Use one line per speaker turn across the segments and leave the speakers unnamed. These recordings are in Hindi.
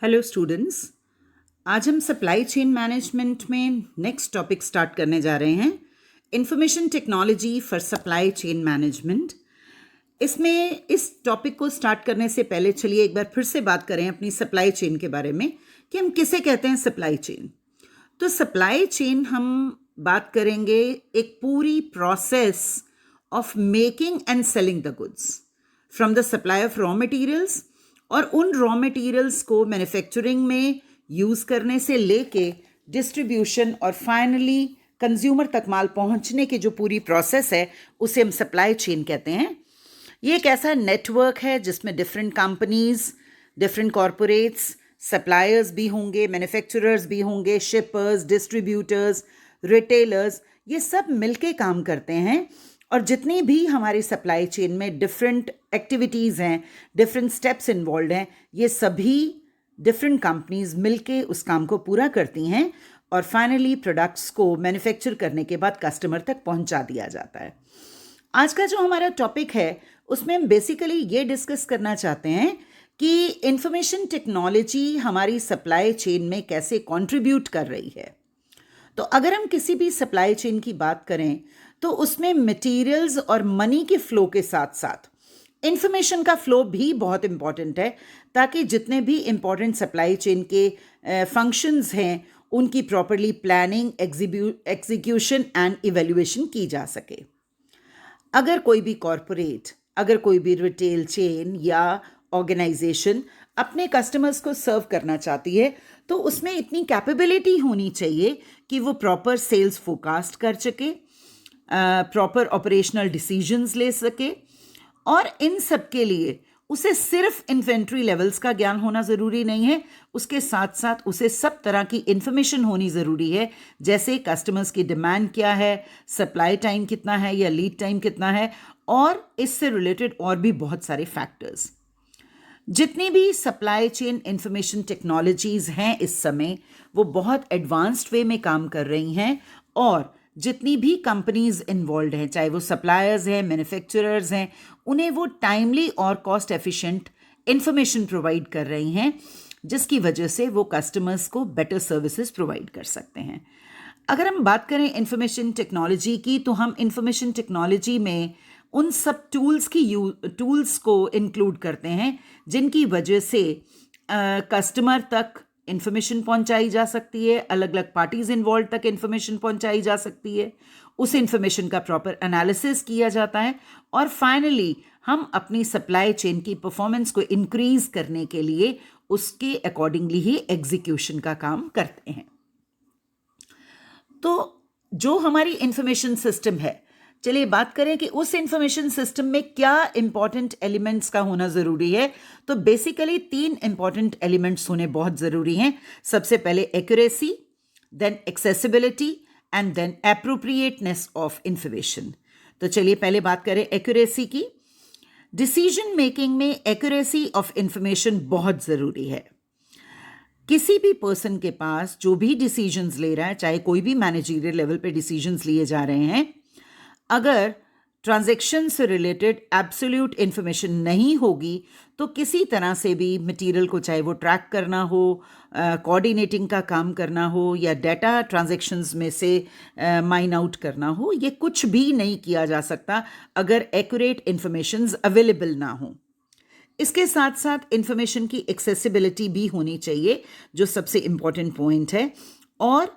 Hello students. आज हम सप्लाई चेन मैनेजमेंट में नेक्स्ट टॉपिक स्टार्ट करने जा रहे हैं, information technology for supply chain management. इसमें इस टॉपिक को स्टार्ट करने से पहले चलिए एक बार फिर से बात करें अपनी सप्लाई चेन के बारे में कि हम किसे कहते हैं सप्लाई चेन। तो सप्लाई चेन हम बात करेंगे एक पूरी process of making and selling the goods from the supply of raw materials, और उन रॉ मटेरियल्स को मैन्युफैक्चरिंग में यूज़ करने से लेके डिस्ट्रीब्यूशन और फाइनली कंज्यूमर तक माल पहुंचने की जो पूरी प्रोसेस है उसे हम सप्लाई चेन कहते हैं। ये एक ऐसा नेटवर्क है जिसमें different companies, different corporates, suppliers भी होंगे, मैन्युफैक्चरर्स भी होंगे, शिपर्स, डिस्ट्रीब्यूटर्स, रिटेलर्स, ये सब मिलके काम करते हैं। और जितनी भी हमारी सप्लाई चेन में डिफरेंट एक्टिविटीज़ हैं, डिफरेंट स्टेप्स इन्वॉल्व हैं, ये सभी डिफरेंट कंपनीज मिलके उस काम को पूरा करती हैं और फाइनली प्रोडक्ट्स को मैन्युफैक्चर करने के बाद कस्टमर तक पहुंचा दिया जाता है। आज का जो हमारा टॉपिक है उसमें हम बेसिकली ये डिस्कस करना चाहते हैं कि इंफॉर्मेशन टेक्नोलॉजी हमारी सप्लाई चेन में कैसे कंट्रीब्यूट कर रही है। तो अगर हम किसी भी सप्लाई चेन की बात करें तो उसमें मटेरियल्स और मनी के फ्लो के साथ साथ इंफॉर्मेशन का फ्लो भी बहुत इंपॉर्टेंट है, ताकि जितने भी इंपॉर्टेंट सप्लाई चेन के फंक्शंस हैं उनकी properly planning, execution and evaluation की जा सके। अगर कोई भी कॉरपोरेट, अगर कोई भी रिटेल चेन या ऑर्गेनाइजेशन अपने कस्टमर्स को सर्व करना चाहती है तो उसमें इतनी कैपेबिलिटी होनी चाहिए कि वो प्रॉपर सेल्स फोरकास्ट कर सके, प्रॉपर ऑपरेशनल डिसीजंस ले सके, और इन सब के लिए उसे सिर्फ इन्वेंट्री लेवल्स का ज्ञान होना ज़रूरी नहीं है, उसके साथ साथ उसे सब तरह की इन्फॉर्मेशन होनी ज़रूरी है, जैसे कस्टमर्स की डिमांड क्या है, सप्लाई टाइम कितना है या लीड टाइम कितना है, और इससे रिलेटेड और भी बहुत सारे फैक्टर्स। जितनी भी सप्लाई चेन इंफॉर्मेशन टेक्नोलॉजीज़ हैं इस समय वो बहुत एडवांस्ड वे में काम कर रही हैं, और जितनी भी कंपनीज इन्वॉल्व हैं, चाहे वो सप्लायर्स हैं, मैन्युफैक्चरर्स हैं, उन्हें वो टाइमली और कॉस्ट एफिशिएंट इंफॉर्मेशन प्रोवाइड कर रही हैं, जिसकी वजह से वो कस्टमर्स को बेटर सर्विसेज प्रोवाइड कर सकते हैं। अगर हम बात करें इंफॉर्मेशन टेक्नोलॉजी की तो हम इंफॉर्मेशन टेक्नोलॉजी में उन सब टूल्स को इंक्लूड करते हैं जिनकी वजह से कस्टमर तक इंफॉर्मेशन पहुंचाई जा सकती है, अलग अलग पार्टीज इन्वॉल्व तक इंफॉर्मेशन पहुंचाई जा सकती है, उस इंफॉर्मेशन का प्रॉपर एनालिसिस किया जाता है, और फाइनली हम अपनी सप्लाई चेन की परफॉर्मेंस को इंक्रीज करने के लिए उसके अकॉर्डिंगली ही एग्जीक्यूशन का काम करते हैं। तो जो हमारी इंफॉर्मेशन सिस्टम है, चलिए बात करें कि उस इंफॉर्मेशन सिस्टम में क्या इंपॉर्टेंट एलिमेंट्स का होना ज़रूरी है। तो बेसिकली 3 इंपॉर्टेंट एलिमेंट्स होने बहुत ज़रूरी हैं। सबसे पहले accuracy, then accessibility and then appropriateness of information. तो चलिए पहले बात करें एक्यूरेसी की। डिसीजन मेकिंग में एक्यूरेसी ऑफ इंफॉर्मेशन बहुत ज़रूरी है। किसी भी पर्सन के पास जो भी डिसीजंस ले रहा है, चाहे कोई भी मैनेजरियल लेवल पे डिसीजंस लिए जा रहे हैं, अगर ट्रांजैक्शन से रिलेटेड एब्सोल्यूट इंफॉर्मेशन नहीं होगी तो किसी तरह से भी मटेरियल को, चाहे वो ट्रैक करना हो, कोऑर्डिनेटिंग का काम करना हो, या डाटा ट्रांजैक्शंस में से माइन आउट करना हो, ये कुछ भी नहीं किया जा सकता अगर एक्यूरेट इंफॉर्मेशंस अवेलेबल ना हो। इसके साथ साथ इंफॉर्मेशन की एक्सेसिबिलिटी भी होनी चाहिए, जो सबसे इम्पॉर्टेंट पॉइंट है, और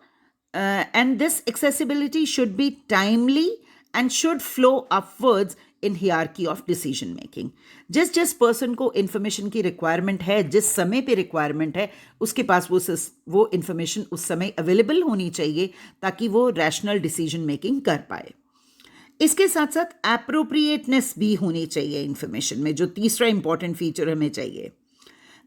and this accessibility should be timely and should flow upwards in hierarchy of decision making. जिस पर्सन को इंफॉर्मेशन की रिक्वायरमेंट है, जिस समय पे रिक्वायरमेंट है, उसके पास वो इंफॉर्मेशन उस समय अवेलेबल होनी चाहिए ताकि वो रैशनल डिसीजन मेकिंग कर पाए। इसके साथ साथ एप्रोप्रिएटनेस भी होनी चाहिए इंफॉर्मेशन में, जो तीसरा इंपॉर्टेंट फीचर हमें चाहिए।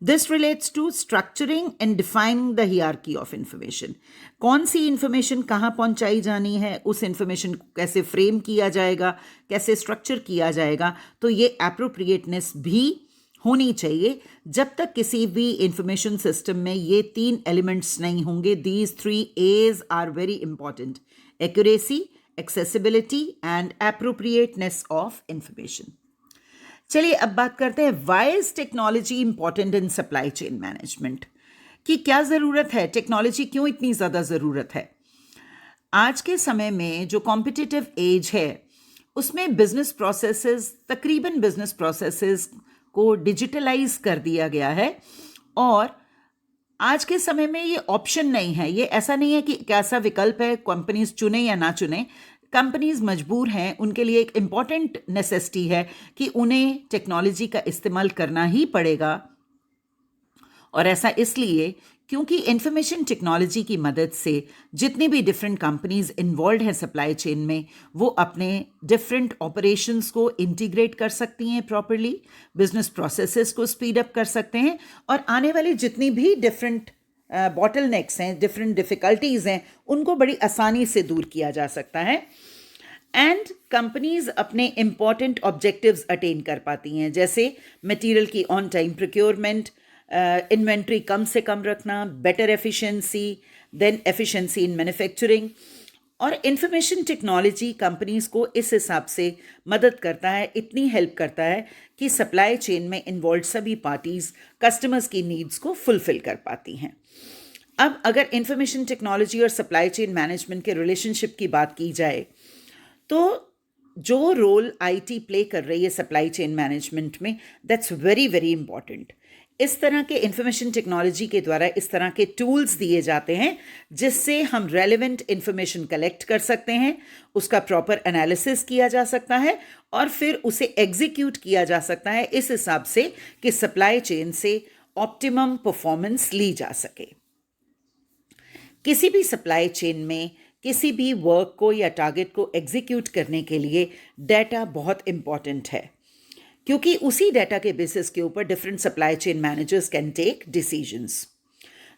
This relates to structuring and defining the hierarchy of information. कौन सी इंफॉर्मेशन कहाँ पहुँचाई जानी है, उस इंफॉर्मेशन को कैसे फ्रेम किया जाएगा, कैसे स्ट्रक्चर किया जाएगा, तो ये एप्रोप्रिएटनेस भी होनी चाहिए। जब तक किसी भी इंफॉर्मेशन सिस्टम में ये 3 एलिमेंट्स नहीं होंगे, these 3 A's are very important: accuracy, accessibility and appropriateness of information. चलिए अब बात करते हैं, why is technology important in supply chain management. कि क्या ज़रूरत है, टेक्नोलॉजी क्यों इतनी ज़्यादा ज़रूरत है। आज के समय में जो कॉम्पिटिटिव एज है उसमें तकरीबन बिजनेस प्रोसेसेस को डिजिटलाइज कर दिया गया है। और आज के समय में ये ऑप्शन नहीं है, ये ऐसा नहीं है कि कैसा विकल्प है, कंपनीज चुने या ना चुने। कंपनीज मजबूर हैं, उनके लिए एक इम्पॉर्टेंट नेसेसिटी है कि उन्हें टेक्नोलॉजी का इस्तेमाल करना ही पड़ेगा। और ऐसा इसलिए क्योंकि इंफॉर्मेशन टेक्नोलॉजी की मदद से जितनी भी डिफरेंट कंपनीज इन्वॉल्व हैं सप्लाई चेन में, वो अपने डिफरेंट ऑपरेशंस को इंटीग्रेट कर सकती हैं प्रॉपरली, बिजनेस प्रोसेसेस को स्पीड अप कर सकते हैं, और आने वाली जितनी भी डिफरेंट बॉटलनेक्स हैं, डिफरेंट डिफ़िकल्टीज़ हैं, उनको बड़ी आसानी से दूर किया जा सकता है। एंड कंपनीज अपने इम्पॉर्टेंट ऑब्जेक्टिव्स अटेन कर पाती हैं, जैसे मटेरियल की ऑन टाइम प्रोक्योरमेंट, इन्वेंट्री कम से कम रखना, better efficiency, then efficiency in manufacturing. और इंफॉर्मेशन टेक्नोलॉजी कंपनीज को इस हिसाब से मदद करता है, इतनी हेल्प करता है कि सप्लाई चेन में इन्वॉल्व सभी पार्टीज कस्टमर्स की नीड्स को फुलफिल कर पाती हैं। अब अगर इंफॉर्मेशन टेक्नोलॉजी और सप्लाई चेन मैनेजमेंट के रिलेशनशिप की बात की जाए, तो जो रोल आईटी प्ले कर रही है सप्लाई चेन मैनेजमेंट में, दैट्स वेरी वेरी इंपॉर्टेंट। इस तरह के इंफॉर्मेशन टेक्नोलॉजी के द्वारा इस तरह के टूल्स दिए जाते हैं जिससे हम रेलेवेंट इंफॉर्मेशन कलेक्ट कर सकते हैं, उसका प्रॉपर एनालिसिस किया जा सकता है और फिर उसे एग्जीक्यूट किया जा सकता है इस हिसाब से कि सप्लाई चेन से ऑप्टिमम परफॉर्मेंस ली जा सके। किसी भी सप्लाई चेन में किसी भी वर्क को या टारगेट को एग्जीक्यूट करने के लिए डाटा बहुत इंपॉर्टेंट है, क्योंकि उसी डाटा के बेसिस के ऊपर different supply chain managers can take decisions.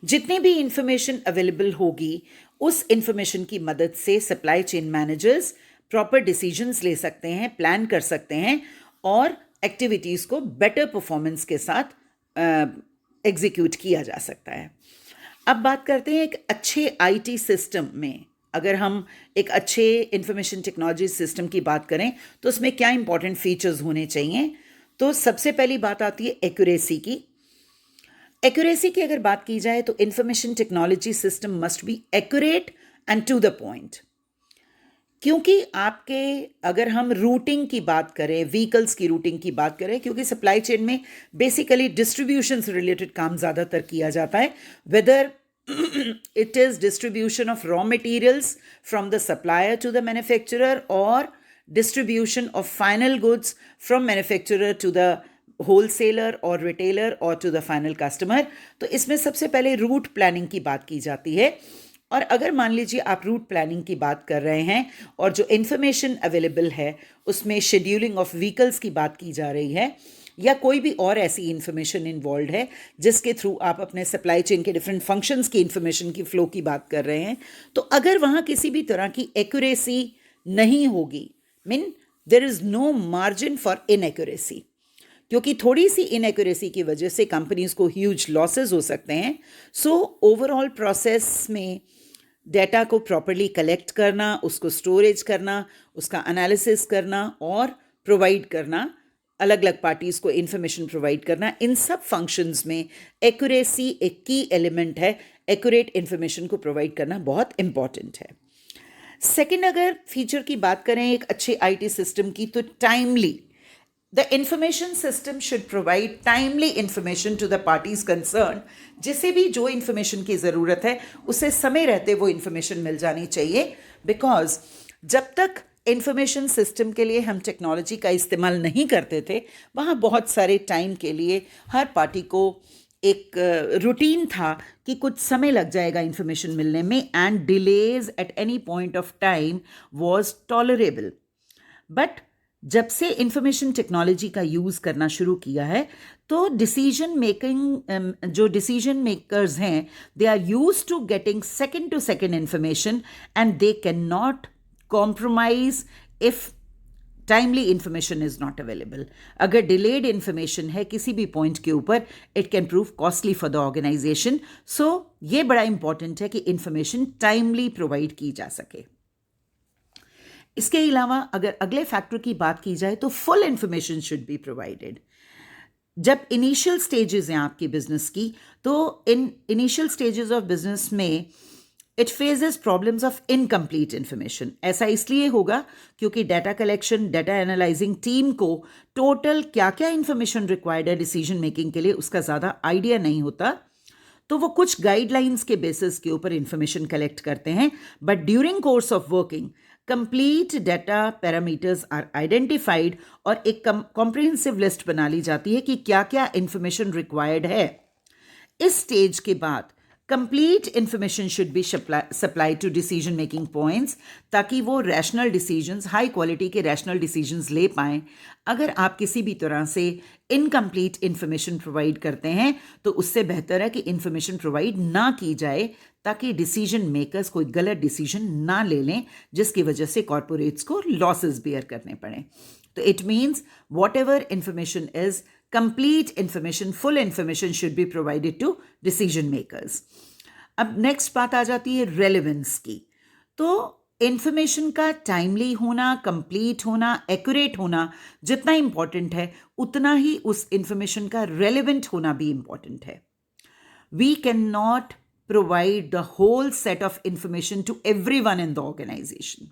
जितनी भी इंफॉर्मेशन अवेलेबल होगी, उस इंफॉर्मेशन की मदद से supply chain managers proper decisions ले सकते हैं, प्लान कर सकते हैं और एक्टिविटीज़ को बेटर परफॉर्मेंस के साथ एग्जीक्यूट किया जा सकता है। अब बात करते हैं एक अच्छे आईटी सिस्टम में। अगर हम एक अच्छे इंफॉर्मेशन टेक्नोलॉजी सिस्टम की बात करें तो उसमें क्या इंपॉर्टेंट फीचर्स होने चाहिए, तो सबसे पहली बात आती है एक्यूरेसी की। एक्यूरेसी की अगर बात की जाए तो information technology system must be accurate and to the point. क्योंकि अगर हम रूटिंग की बात करें, व्हीकल्स की रूटिंग की बात करें, क्योंकि सप्लाई चेन में बेसिकली डिस्ट्रीब्यूशन से रिलेटेड काम ज़्यादातर किया जाता है, weather it is distribution of raw materials from the supplier to the manufacturer or distribution of final goods from manufacturer to the wholesaler or retailer or to the final customer। तो इसमें सबसे पहले रूट प्लानिंग की बात की जाती है। और अगर मान लीजिए आप रूट प्लानिंग की बात कर रहे हैं और जो इन्फॉर्मेशन अवेलेबल है उसमें शेड्यूलिंग ऑफ व्हीकल्स की बात की जा रही है या कोई भी और ऐसी इंफॉर्मेशन इन्वॉल्व है जिसके थ्रू आप अपने सप्लाई चेन के डिफरेंट फंक्शंस की इंफॉर्मेशन की फ्लो की बात कर रहे हैं, तो अगर वहाँ किसी भी तरह की एक्यूरेसी नहीं होगी, mean there is no margin for inaccuracy, क्योंकि थोड़ी सी इनएक्यूरेसी की वजह से कंपनीज को ह्यूज लॉसेज हो सकते हैं। सो ओवरऑल प्रोसेस में डेटा को प्रॉपरली कलेक्ट करना, उसको स्टोरेज करना, उसका एनालिसिस करना और प्रोवाइड करना, अलग अलग पार्टीज़ को इंफॉर्मेशन प्रोवाइड करना, इन सब फंक्शंस में एक्यूरेसी एक की एलिमेंट है। एक्यूरेट इंफॉर्मेशन को प्रोवाइड करना बहुत इंपॉर्टेंट है। सेकंड, अगर फीचर की बात करें एक अच्छे आईटी सिस्टम की, तो timely the information system should provide timely information to the parties concern. जिसे भी जो इंफॉर्मेशन की ज़रूरत है उसे समय रहते वो इंफॉर्मेशन मिल जानी चाहिए, बिकॉज जब तक इंफॉर्मेशन सिस्टम के लिए हम टेक्नोलॉजी का इस्तेमाल नहीं करते थे, वहाँ बहुत सारे टाइम के लिए हर पार्टी को एक रूटीन था कि कुछ समय लग जाएगा इंफॉर्मेशन मिलने में, and delays at any point of time was tolerable. But जब से इंफॉर्मेशन टेक्नोलॉजी का यूज़ करना शुरू किया है, तो जो डिसीजन मेकर्स हैं, they are use to getting second to second information and they can not compromise if timely information is not available. अगर डिलेड इंफॉर्मेशन है किसी भी पॉइंट के ऊपर, it can prove costly for the organization. So ये बड़ा इंपॉर्टेंट है कि इंफॉर्मेशन टाइमली प्रोवाइड की जा सके। इसके अलावा अगर अगले फैक्टर की बात की जाए तो full information should be provided. जब इनिशियल स्टेजेस हैं आपकी बिजनेस की, तो in initial stages of business में it faces problems of incomplete information. ऐसा इसलिए होगा क्योंकि data collection, data analysing team को टोटल क्या क्या इन्फॉर्मेशन रिक्वायर्ड है डिसीजन मेकिंग के लिए उसका ज़्यादा आइडिया नहीं होता। तो वो कुछ गाइडलाइंस के बेसिस के ऊपर इंफॉर्मेशन कलेक्ट करते हैं, but during course of working complete data parameters are identified और एक कॉम्प्रिहेंसिव लिस्ट बना ली जाती है कि क्या क्या इंफॉर्मेशन रिक्वायर्ड है। इस स्टेज के बाद complete information should be supply to decision making points, ताकि वो रैशनल डिसीजंस, हाई क्वालिटी के रैशनल डिसीजंस ले पाएं। अगर आप किसी भी तरह से इनकम्प्लीट इंफॉर्मेशन प्रोवाइड करते हैं तो उससे बेहतर है कि इंफॉर्मेशन प्रोवाइड ना की जाए, ताकि डिसीजन मेकर्स कोई गलत डिसीजन ना ले लें जिसकी वजह से कॉरपोरेट्स को लॉसेस बेयर करने पड़े। तो it means what ever information is, complete information, full information should be provided to decision makers. अब नेक्स्ट बात आ जाती है रेलेवेंस की। तो इंफॉर्मेशन का टाइमली होना, कंप्लीट होना, एक्यूरेट होना जितना इंपॉर्टेंट है उतना ही उस इंफॉर्मेशन का रेलेवेंट होना भी इंपॉर्टेंट है। We can not provide the whole set of information to everyone in the organization.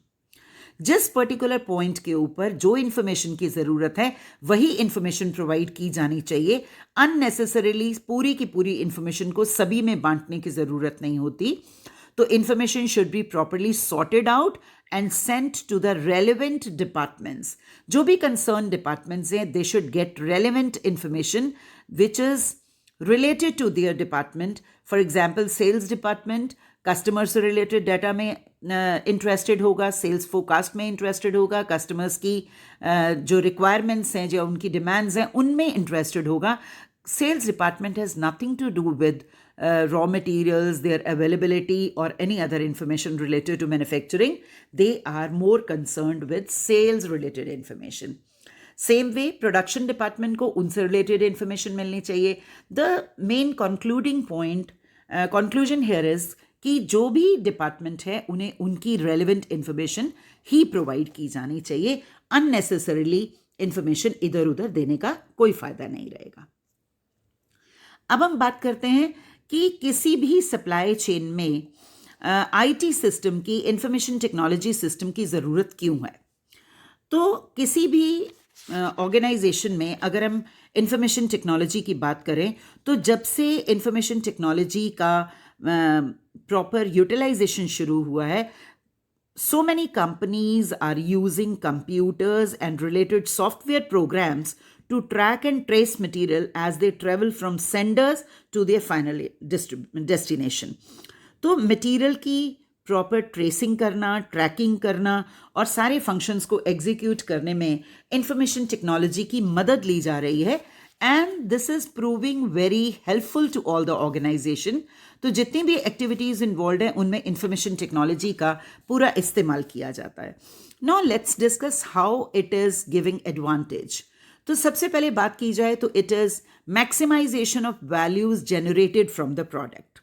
जिस पर्टिकुलर पॉइंट के ऊपर जो इंफॉर्मेशन की ज़रूरत है वही इंफॉर्मेशन प्रोवाइड की जानी चाहिए। अननेसेसरीली पूरी की पूरी इंफॉर्मेशन को सभी में बांटने की ज़रूरत नहीं होती। तो information should be properly sorted out and sent to the relevant departments. जो भी कंसर्न डिपार्टमेंट्स हैं, they should get relevant information which is related to their department. For example, sales department customer से रिलेटेड डाटा में इंटरेस्टेड होगा, सेल्स फोरकास्ट में इंटरेस्टेड होगा, कस्टमर्स की जो रिक्वायरमेंट्स हैं, जो उनकी डिमांड्स हैं, उनमें इंटरेस्टेड होगा। Sales department has nothing to do with raw materials, their availability or any other information related to manufacturing. They are more concerned with sales related information. Same way production department को उनसे रिलेटेड इंफॉर्मेशन मिलनी चाहिए। The main conclusion here is कि जो भी डिपार्टमेंट है उन्हें उनकी रेलिवेंट इंफॉर्मेशन ही प्रोवाइड की जानी चाहिए। अननेसेसरीली इंफॉर्मेशन इधर उधर देने का कोई फायदा नहीं रहेगा। अब हम बात करते हैं कि किसी भी सप्लाई चेन में आईटी सिस्टम की, इंफॉर्मेशन टेक्नोलॉजी सिस्टम की ज़रूरत क्यों है। तो किसी भी ऑर्गेनाइजेशन में अगर हम इंफॉर्मेशन टेक्नोलॉजी की बात करें तो जब से इंफॉर्मेशन टेक्नोलॉजी का प्रॉपर यूटिलाइजेशन शुरू हुआ है, so many companies are using computers and related software programs to track and trace material as they travel from senders to their final destination. तो मटेरियल की प्रॉपर ट्रेसिंग करना, ट्रैकिंग करना और सारे फंक्शंस को एग्जीक्यूट करने में इंफॉर्मेशन टेक्नोलॉजी की मदद ली जा रही है and this is proving very helpful to all the organization. तो जितनी भी एक्टिविटीज़ इन्वॉल्व हैं उनमें इंफॉर्मेशन टेक्नोलॉजी का पूरा इस्तेमाल किया जाता है। Now let's discuss how it is giving advantage. तो सबसे पहले बात की जाए तो it is maximization of values generated from the product.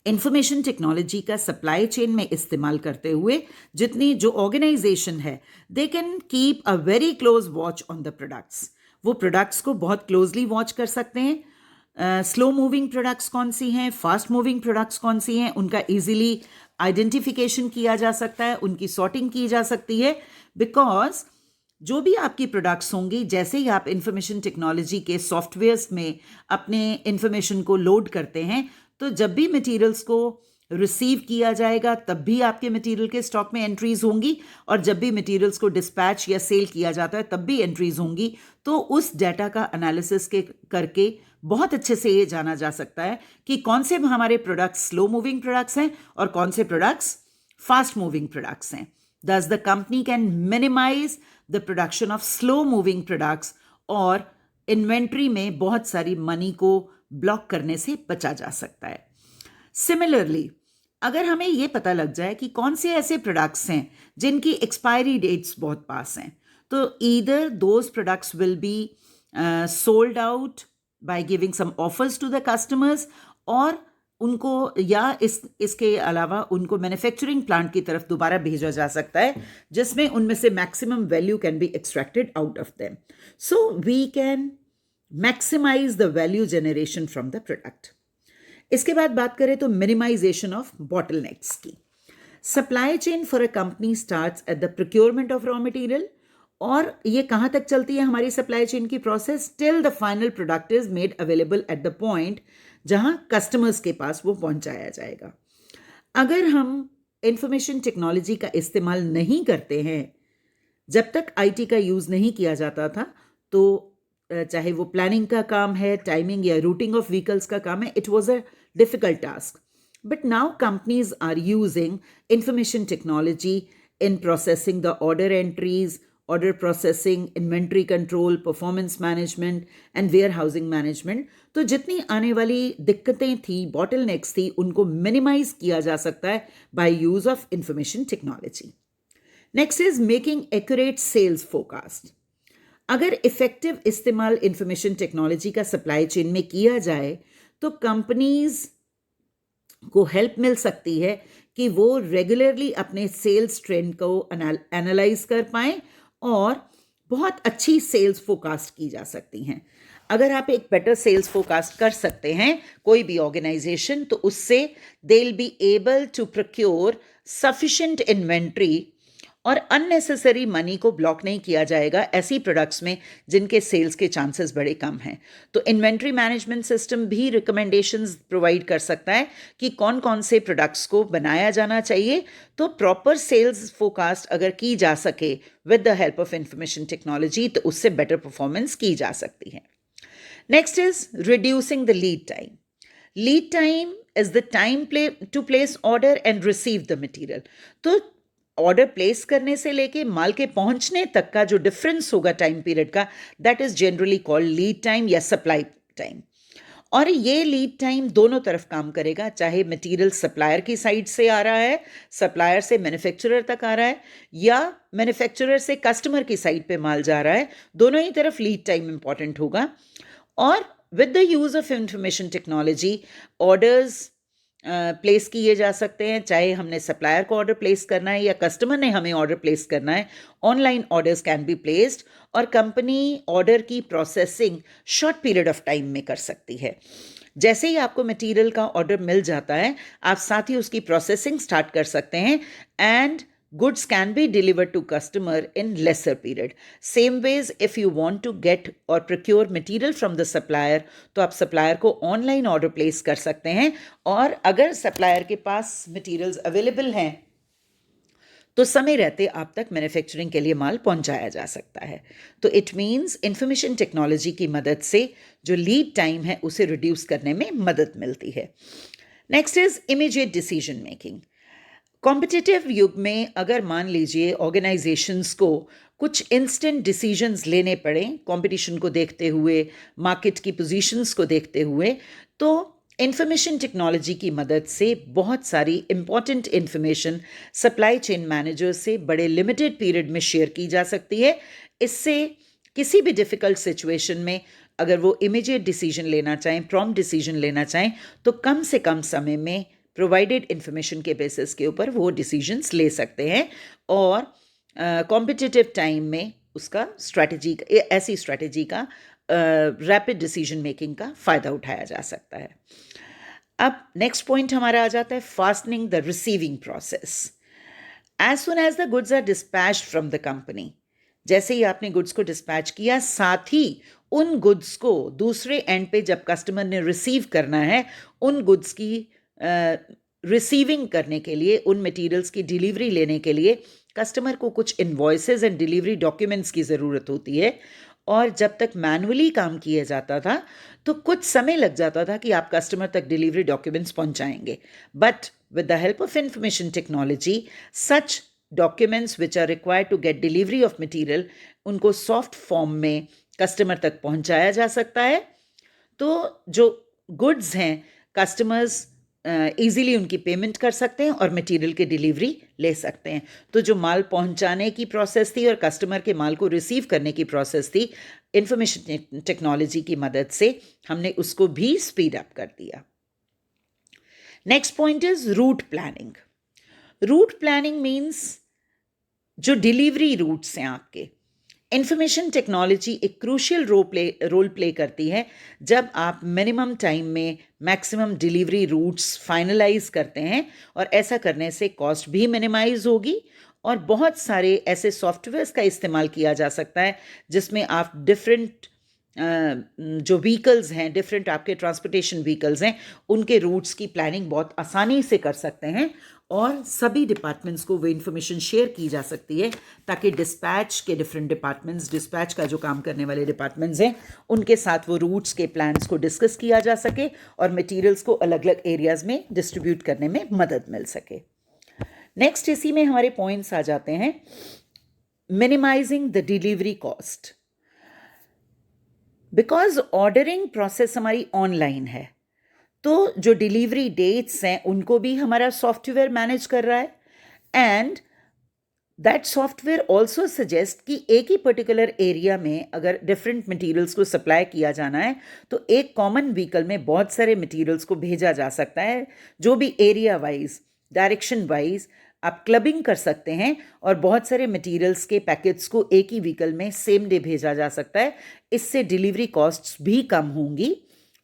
Information technology का सप्लाई चेन में इस्तेमाल करते हुए जितनी जो ऑर्गेनाइजेशन है they can keep a very close watch on the products. वो प्रोडक्ट्स को बहुत क्लोजली वॉच कर सकते हैं। स्लो मूविंग प्रोडक्ट्स कौन सी हैं, फास्ट मूविंग प्रोडक्ट्स कौन सी हैं, उनका इजीली आइडेंटिफिकेशन किया जा सकता है, उनकी सॉर्टिंग की जा सकती है। बिकॉज जो भी आपकी प्रोडक्ट्स होंगी, जैसे ही आप इंफॉर्मेशन टेक्नोलॉजी के सॉफ्टवेयर्स में अपने इंफॉर्मेशन को लोड करते हैं तो जब भी मटेरियल्स को रिसीव किया जाएगा तब भी आपके मटेरियल के स्टॉक में एंट्रीज होंगी और जब भी मटेरियल्स को डिस्पैच या सेल किया जाता है तब भी एंट्रीज होंगी। तो उस डाटा का एनालिसिस करके बहुत अच्छे से ये जाना जा सकता है कि कौन से हमारे प्रोडक्ट्स स्लो मूविंग प्रोडक्ट्स हैं और कौन से प्रोडक्ट्स फास्ट मूविंग प्रोडक्ट्स हैं। Thus the company can minimize the production of slow moving products और इन्वेंट्री में बहुत सारी मनी को ब्लॉक करने से बचा जा सकता है। सिमिलरली अगर हमें ये पता लग जाए कि कौन से ऐसे प्रोडक्ट्स हैं जिनकी एक्सपायरी डेट्स बहुत पास हैं, तो either those products will be sold out by giving some offers to the customers और उनको या इसके अलावा उनको मैन्युफैक्चरिंग प्लांट की तरफ दोबारा भेजा जा सकता है जिसमें उनमें से maximum value can be extracted out of them. So we can maximize the value generation from the product. इसके बाद बात करें तो मिनिमाइजेशन ऑफ बॉटलनेक्स की। Supply chain for a company starts at the procurement of raw material, और ये कहाँ तक चलती है हमारी सप्लाई चेन की process? Till the final product is made available at the point जहाँ कस्टमर्स के पास वो पहुँचाया जाएगा। अगर हम इंफॉर्मेशन टेक्नोलॉजी का इस्तेमाल नहीं करते हैं, जब तक आईटी का यूज़ नहीं किया जाता था, तो चाहे वो प्लानिंग का काम है, टाइमिंग या रूटिंग ऑफ व्हीकल्स का काम है, it was a difficult task. But now companies are using information technology in processing the order entries, order processing, inventory control, performance management and warehousing management. तो जितनी आने वाली दिक्कतें थी, bottlenecks थी, उनको minimize किया जा सकता है by use of information technology. Next is making accurate sales forecast. अगर इफेक्टिव इस्तेमाल इंफॉर्मेशन टेक्नोलॉजी का सप्लाई चेन में किया जाए तो कंपनीज को हेल्प मिल सकती है कि वो रेगुलरली अपने सेल्स ट्रेंड को एनालाइज कर पाएं और बहुत अच्छी सेल्स फोरकास्ट की जा सकती हैं. अगर आप एक बेटर सेल्स फोरकास्ट कर सकते हैं कोई भी ऑर्गेनाइजेशन, तो उससे they will be able to procure sufficient inventory और अननेसेसरी मनी को ब्लॉक नहीं किया जाएगा ऐसी प्रोडक्ट्स में जिनके सेल्स के चांसेस बड़े कम हैं. तो इन्वेंट्री मैनेजमेंट सिस्टम भी रिकमेंडेशंस प्रोवाइड कर सकता है कि कौन कौन से प्रोडक्ट्स को बनाया जाना चाहिए. तो प्रॉपर सेल्स फोरकास्ट अगर की जा सके with the help of information technology, तो उससे बेटर परफॉर्मेंस की जा सकती है. Next is reducing the lead time. Lead time is the time to place order and receive the material. तो ऑर्डर प्लेस करने से लेके माल के पहुंचने तक का जो डिफरेंस होगा टाइम पीरियड का, that is generally called lead time या सप्लाई टाइम. और ये लीड टाइम दोनों तरफ काम करेगा, चाहे मटेरियल सप्लायर की साइड से आ रहा है, सप्लायर से मैन्युफैक्चरर तक आ रहा है, या मैन्युफैक्चरर से कस्टमर की साइड पे माल जा रहा है, दोनों ही तरफ लीड टाइम इंपॉर्टेंट होगा. और with the use of information technology orders place किए जा सकते हैं, चाहे हमने सप्लायर को ऑर्डर प्लेस करना है या कस्टमर ने हमें ऑर्डर प्लेस करना है. Online orders can be placed और कंपनी ऑर्डर की processing short period of time में कर सकती है. जैसे ही आपको मटेरियल का ऑर्डर मिल जाता है, आप साथ ही उसकी प्रोसेसिंग स्टार्ट कर सकते हैं and goods can be delivered to customer in lesser period. Same ways, if you want to get or procure material from the supplier, तो आप supplier को online order place कर सकते हैं, और अगर supplier के पास materials available हैं तो समय रहते आप तक मैन्युफैक्चरिंग के लिए माल पहुंचाया जा सकता है. तो इट मीन्स इंफॉर्मेशन टेक्नोलॉजी की मदद से जो लीड टाइम है उसे रिड्यूस करने में मदद मिलती है. Next is immediate decision making. Competitive युग में अगर मान लीजिए ऑर्गेनाइजेशंस को कुछ इंस्टेंट डिसीजंस लेने पड़े कंपटीशन को देखते हुए, मार्केट की पोजीशंस को देखते हुए, तो इंफॉर्मेशन टेक्नोलॉजी की मदद से बहुत सारी important information supply chain manager से बड़े लिमिटेड पीरियड में शेयर की जा सकती है. इससे किसी भी डिफ़िकल्ट सिचुएशन में अगर वो इमीडिएट डिसीजन लेना चाहें, प्रॉम्प्ट डिसीजन लेना चाहें, तो कम से कम समय में प्रोवाइडेड इंफॉर्मेशन के बेसिस के ऊपर वो डिसीजंस ले सकते हैं और कॉम्पिटिटिव टाइम में उसका ऐसी स्ट्रैटेजी का रैपिड डिसीजन मेकिंग का फ़ायदा उठाया जा सकता है. अब नेक्स्ट पॉइंट हमारा आ जाता है fastening the receiving process. As soon as the goods are dispatched from the company, जैसे ही आपने गुड्स को डिस्पैच किया, साथ ही उन गुड्स को दूसरे एंड पे जब कस्टमर ने रिसीव करना है, उन गुड्स की रिसीविंग करने के लिए, उन मटेरियल्स की डिलीवरी लेने के लिए कस्टमर को कुछ इनवॉइसेस एंड डिलीवरी डॉक्यूमेंट्स की ज़रूरत होती है. और जब तक मैनुअली काम किया जाता था तो कुछ समय लग जाता था कि आप कस्टमर तक डिलीवरी डॉक्यूमेंट्स पहुंचाएंगे. But with the help of information technology, such documents which are required to get delivery of material, उनको सॉफ्ट फॉर्म में कस्टमर तक पहुंचाया जा सकता है. तो जो गुड्स हैं, कस्टमर्स ईज़िली उनकी पेमेंट कर सकते हैं और मटेरियल की डिलीवरी ले सकते हैं. तो जो माल पहुंचाने की प्रोसेस थी और कस्टमर के माल को रिसीव करने की प्रोसेस थी, इंफॉर्मेशन टेक्नोलॉजी की मदद से हमने उसको भी स्पीड अप कर दिया. Next point is route planning. Route planning means जो डिलीवरी रूट्स हैं आपके, इंफॉर्मेशन टेक्नोलॉजी एक क्रूशियल रोल प्ले करती है जब आप मिनिमम टाइम में मैक्सिमम डिलीवरी रूट्स फाइनलाइज करते हैं, और ऐसा करने से कॉस्ट भी मिनिमाइज होगी और बहुत सारे ऐसे सॉफ्टवेयर्स का इस्तेमाल किया जा सकता है जिसमें आप डिफरेंट जो व्हीकल्स हैं, डिफरेंट आपके ट्रांसपोर्टेशन व्हीकल्स हैं, उनके रूट्स की प्लानिंग बहुत आसानी से कर सकते हैं और सभी डिपार्टमेंट्स को वो इन्फॉर्मेशन शेयर की जा सकती है ताकि डिस्पैच के डिफरेंट डिपार्टमेंट्स, डिस्पैच का जो काम करने वाले डिपार्टमेंट्स हैं, उनके साथ वो रूट्स के प्लान्स को डिस्कस किया जा सके और मटेरियल्स को अलग अलग एरियाज में डिस्ट्रीब्यूट करने में मदद मिल सके। नेक्स्ट इसी में हमारे पॉइंट्स आ जाते हैं, minimizing the delivery cost. Because ordering process हमारी ऑनलाइन है, तो जो डिलीवरी डेट्स हैं उनको भी हमारा सॉफ्टवेयर मैनेज कर रहा है, and that software also suggest कि एक ही पर्टिकुलर एरिया में अगर डिफरेंट मटेरियल्स को सप्लाई किया जाना है तो एक कॉमन व्हीकल में बहुत सारे मटेरियल्स को भेजा जा सकता है, जो भी एरिया वाइज, डायरेक्शन वाइज आप क्लबिंग कर सकते हैं और बहुत सारे मटेरियल्स के पैकेट्स को एक ही व्हीकल में सेम डे भेजा जा सकता है। इससे डिलीवरी कॉस्ट्स भी कम होंगी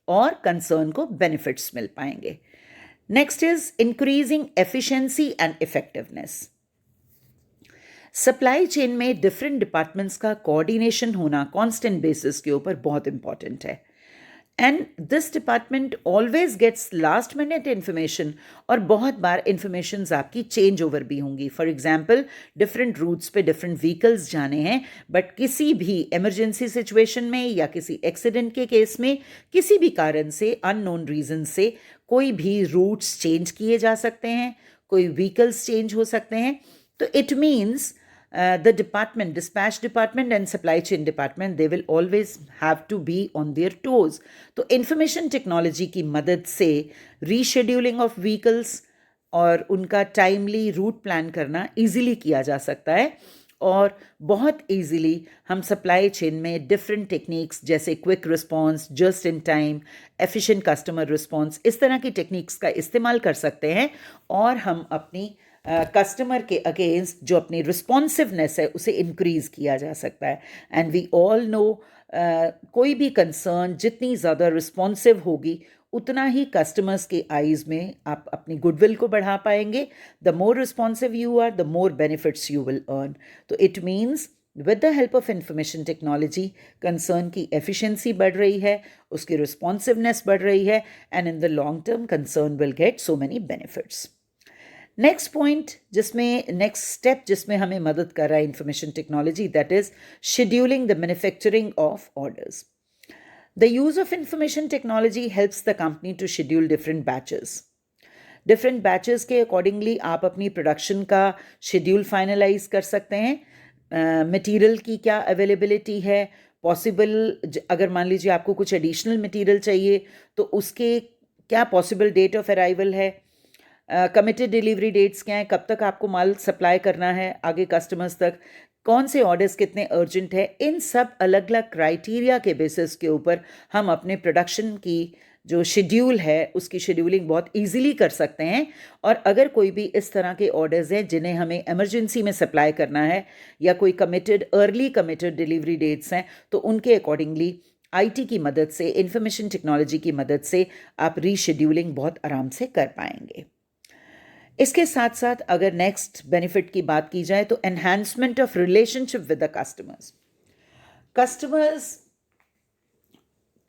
और कंसर्न को बेनिफिट्स मिल पाएंगे। Next is increasing efficiency and effectiveness. Supply chain में डिफरेंट डिपार्टमेंट्स का कोऑर्डिनेशन होना कांस्टेंट बेसिस के ऊपर बहुत इंपॉर्टेंट है, and this department always gets last minute information और बहुत बार इन्फॉर्मेशन आपकी चेंज ओवर भी होंगी। फॉर एग्जाम्पल, डिफरेंट रूट्स पे डिफरेंट व्हीकल्स जाने हैं, बट किसी भी इमरजेंसी सिचुएशन में या किसी एक्सीडेंट के केस में किसी भी कारण से, अननोन रीजन से कोई भी रूट्स चेंज किए जा सकते हैं, कोई व्हीकल्स चेंज हो सकते हैं। तो it means the department, dispatch department and supply chain department, they will always have to be on their toes. तो information technology की मदद से rescheduling of vehicles और उनका timely route plan करना easily किया जा सकता है, और बहुत easily हम supply chain में different techniques जैसे quick response, just in time, efficient customer response, इस तरह की techniques का इस्तेमाल कर सकते हैं और हम अपनी कस्टमर के अगेंस्ट जो अपनी रिस्पॉन्सिवनेस है उसे इंक्रीज किया जा सकता है। एंड वी ऑल नो, कोई भी कंसर्न जितनी ज़्यादा रिस्पॉन्सिव होगी उतना ही कस्टमर्स के आईज में आप अपनी गुडविल को बढ़ा पाएंगे। The more responsive you are, the more benefits you will earn. तो it means with the help of information technology concern की एफिशिएंसी बढ़ रही है, उसकी रिस्पॉन्सिवनेस बढ़ रही है, and in the long term concern will get so many benefits. Next point next step जिसमें हमें मदद कर रहा है information technology, that is scheduling the manufacturing of orders. The use of information technology helps the company to schedule different batches के अकॉर्डिंगली आप अपनी प्रोडक्शन का शेड्यूल फाइनलाइज कर सकते हैं। मटेरियल की क्या अवेलेबिलिटी है, पॉसिबल अगर मान लीजिए आपको कुछ एडिशनल मटेरियल चाहिए तो उसके क्या पॉसिबल डेट ऑफ अराइवल है, कमिटेड डिलीवरी डेट्स क्या हैं, कब तक आपको माल सप्लाई करना है आगे कस्टमर्स तक, कौन से ऑर्डर्स कितने अर्जेंट है, इन सब अलग अलग क्राइटेरिया के बेसिस के ऊपर हम अपने प्रोडक्शन की जो शेड्यूल है उसकी शेड्यूलिंग बहुत इजीली कर सकते हैं। और अगर कोई भी इस तरह के ऑर्डर्स हैं जिन्हें हमें इमरजेंसी में सप्लाई करना है या कोई अर्ली कमिटेड डिलीवरी डेट्स हैं, तो उनके अकॉर्डिंगली आईटी की मदद से, इंफॉर्मेशन टेक्नोलॉजी की मदद से आप रीशेड्यूलिंग बहुत आराम से कर पाएंगे। इसके साथ साथ अगर नेक्स्ट बेनिफिट की बात की जाए तो enhancement of relationship with the customers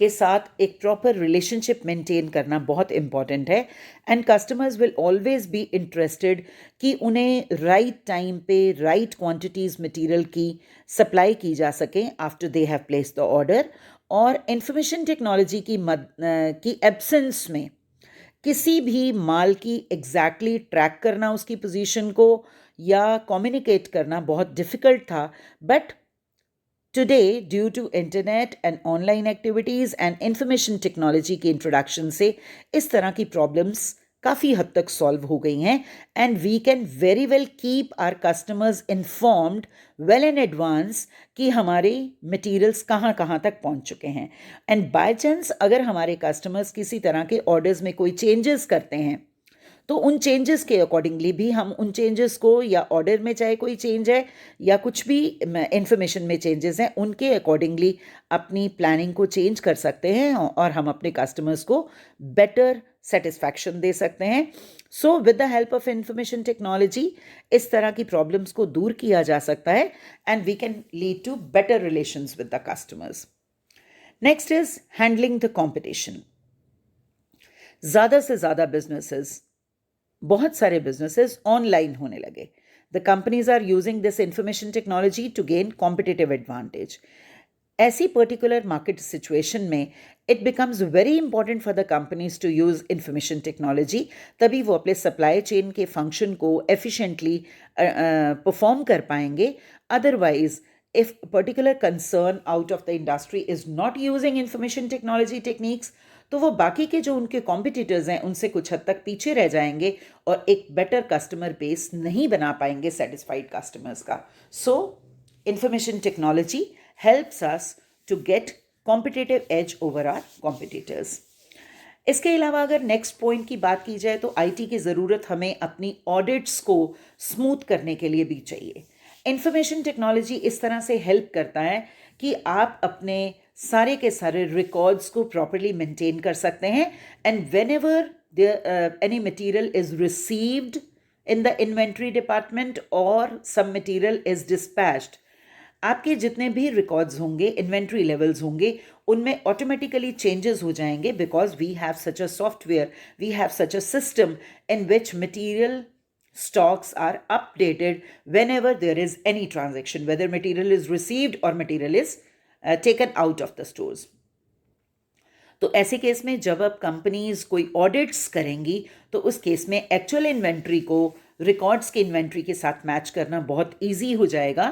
के साथ एक प्रॉपर रिलेशनशिप मेंटेन करना बहुत इंपॉर्टेंट है, and customers will always be interested कि उन्हें राइट टाइम पे राइट क्वांटिटीज़ मटेरियल की सप्लाई की जा सके after they have placed the order. और इंफॉर्मेशन टेक्नोलॉजी की एब्सेंस में किसी भी माल की एग्जैक्टली ट्रैक करना, उसकी पोजीशन को या कम्युनिकेट करना बहुत डिफ़िकल्ट था, but today due to internet and online activities and information technology के इंट्रोडक्शन से इस तरह की प्रॉब्लम्स काफ़ी हद तक सॉल्व हो गई हैं, and we can very well keep our customers informed well in advance कि हमारे मटेरियल्स कहाँ कहाँ तक पहुँच चुके हैं। एंड बाय चांस अगर हमारे कस्टमर्स किसी तरह के ऑर्डर्स में कोई चेंजेस करते हैं तो उन चेंजेस के अकॉर्डिंगली भी हम उन चेंजेस को, या ऑर्डर में चाहे कोई चेंज है या कुछ भी इंफॉर्मेशन में चेंजेस हैं, उनके अकॉर्डिंगली अपनी प्लानिंग को चेंज कर सकते हैं और हम अपने कस्टमर्स को बेटर सेटिस्फैक्शन दे सकते हैं. So with the help of information technology इस तरह की प्रॉब्लम्स को दूर किया जा सकता है and we can lead to better relations with the customers. Next is handling the competition. ज़्यादा से ज़्यादा बिजनेसेस, बहुत सारे बिजनेसेस ऑनलाइन होने लगे. The companies are using this information technology to gain competitive advantage. ऐसी पर्टिकुलर मार्केट सिचुएशन में it becomes very important for the companies to use information technology. तभी वो अपने सप्लाई चेन के फंक्शन को एफिशिएंटली परफॉर्म कर पाएंगे. Otherwise if a particular concern out of the industry is not using information technology techniques, तो वो बाकी के जो उनके कॉम्पिटिटर्स हैं उनसे कुछ हद तक पीछे रह जाएंगे और एक बेटर कस्टमर बेस नहीं बना पाएंगे सेटिस्फाइड कस्टमर्स का. So information technology helps us to get competitive edge over our competitors. इसके अलावा अगर नेक्स्ट पॉइंट की बात की जाए तो आईटी की ज़रूरत हमें अपनी ऑडिट्स को स्मूथ करने के लिए भी चाहिए. इंफॉर्मेशन टेक्नोलॉजी इस तरह से हेल्प करता है कि आप अपने सारे के सारे रिकॉर्ड्स को प्रॉपरली मेंटेन कर सकते हैं and when ever any material is received in the inventory department और सम मटीरियल इज डिस्पैच्ड, आपके जितने भी रिकॉर्ड्स होंगे, इन्वेंट्री लेवल्स होंगे, उनमें ऑटोमेटिकली चेंजेस हो जाएंगे because we have such a software, we have such a system in which material stocks are updated whenever there is any transaction, whether material is received or material is taken out of the stores. तो ऐसे केस में जब अब कंपनीज कोई ऑडिट्स करेंगी तो उस केस में एक्चुअल इन्वेंट्री को रिकॉर्ड्स के इन्वेंट्री के साथ मैच करना बहुत ईजी हो जाएगा.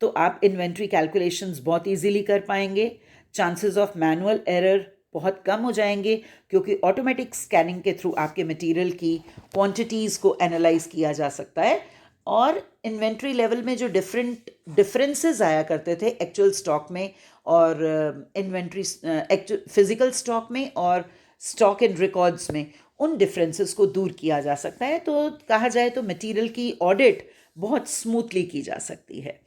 तो आप इन्वेंट्री कैलकुलेशंस बहुत ईजीली कर पाएंगे. चांसेस ऑफ मैनुअल एरर बहुत कम हो जाएंगे क्योंकि ऑटोमेटिक स्कैनिंग के थ्रू आपके मटेरियल की क्वांटिटीज़ को एनालाइज किया जा सकता है. और इन्वेंट्री लेवल में जो डिफरेंसेस आया करते थे एक्चुअल स्टॉक में और इन्वेंट्री एक्चुअल फिजिकल स्टॉक में और स्टॉक इन रिकॉर्ड्स में, उन डिफरेंसेस को दूर किया जा सकता है. तो कहा जाए तो मटेरियल की ऑडिट बहुत स्मूथली की जा सकती है.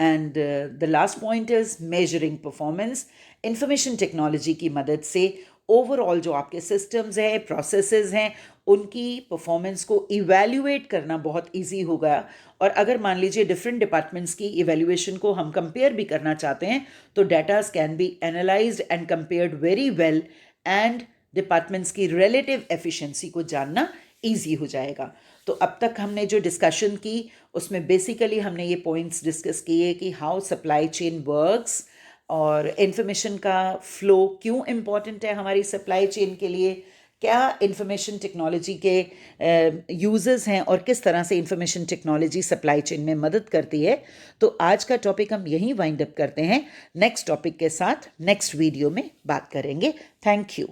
And the last point is measuring performance. Information technology की मदद से ओवरऑल जो आपके सिस्टम्स हैं, प्रोसेसेस हैं, उनकी परफॉर्मेंस को इवैल्यूएट करना बहुत इजी हो गया. और अगर मान लीजिए डिफरेंट डिपार्टमेंट्स की इवैल्यूएशन को हम कंपेयर भी करना चाहते हैं तो datas can be analysed and compared very well and departments की रिलेटिव एफिशिएंसी को जानना ईजी हो जाएगा. तो अब तक हमने जो डिस्कशन की उसमें बेसिकली हमने ये पॉइंट्स डिस्कस किए कि हाउ सप्लाई चेन वर्क्स और इन्फॉर्मेशन का फ्लो क्यों इम्पॉर्टेंट है हमारी सप्लाई चेन के लिए, क्या इन्फॉर्मेशन टेक्नोलॉजी के यूजेस हैं और किस तरह से इन्फॉर्मेशन टेक्नोलॉजी सप्लाई चेन में मदद करती है. तो आज का टॉपिक हम यहीं वाइंड अप करते हैं. नेक्स्ट टॉपिक के साथ नेक्स्ट वीडियो में बात करेंगे. Thank you.